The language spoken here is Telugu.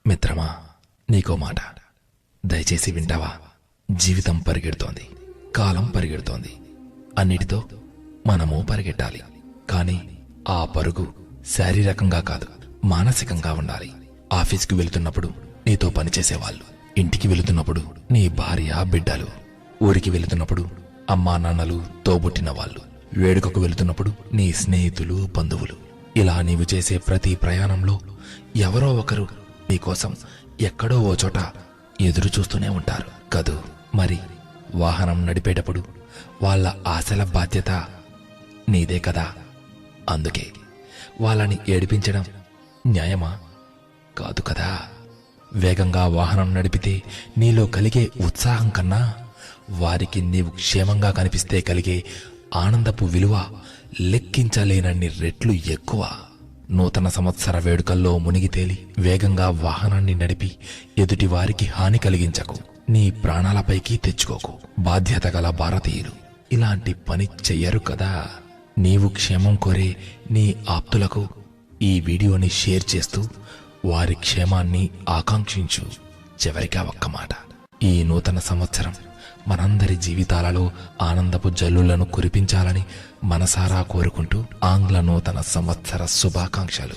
మిత్రమా, నీకో మాట, దయచేసి వింటావా? జీవితం పరిగెడుతోంది, కాలం పరిగెడుతోంది, అన్నిటితో మనము పరిగెట్టాలి. కాని ఆ పరుగు శారీరకంగా కాదు, మానసికంగా ఉండాలి. ఆఫీస్కి వెళుతున్నప్పుడు నీతో పనిచేసేవాళ్ళు, ఇంటికి వెళుతున్నప్పుడు నీ భార్య బిడ్డలు, ఊరికి వెళుతున్నప్పుడు అమ్మా నాన్నలు, తోబుట్టిన వాళ్ళు, వేడుకకు వెళుతున్నప్పుడు నీ స్నేహితులు, బంధువులు. ఇలా నీవు చేసే ప్రతి ప్రయాణంలో ఎవరో ఒకరు నీకోసం ఎక్కడో ఓ చోట ఎదురు చూస్తూనే ఉంటారు కదూ. మరి వాహనం నడిపేటప్పుడు వాళ్ళ ఆశల బాధ్యత నీదే కదా. అందుకే వాళ్ళని ఏడిపించడం న్యాయమా? కాదు కదా. వేగంగా వాహనం నడిపితే నీలో కలిగే ఉత్సాహం కన్నా వారికి నీవు క్షేమంగా కనిపిస్తే కలిగే ఆనందపు విలువ లెక్కించలేనన్ని రెట్లు ఎక్కువ. నూతన సంవత్సర వేడుకల్లో మునిగి తేలి వేగంగా వాహనాన్ని నడిపి ఎదుటివారికి హాని కలిగించకు, నీ ప్రాణాలపైకి తెచ్చుకోకు. బాధ్యత గల భారతీయులు ఇలాంటి పని చెయ్యరు కదా. నీవు క్షేమం కోరే నీ ఆప్తులకు ఈ వీడియోని షేర్ చేస్తూ వారి క్షేమాన్ని ఆకాంక్షించు. చివరిగా ఒక్క మాట, ఈ నూతన సంవత్సరం మనందరి జీవితాలలో ఆనందపు జల్లులను కురిపించాలని మనసారా కోరుకుంటూ ఆంగ్ల నూతన సంవత్సర శుభాకాంక్షలు.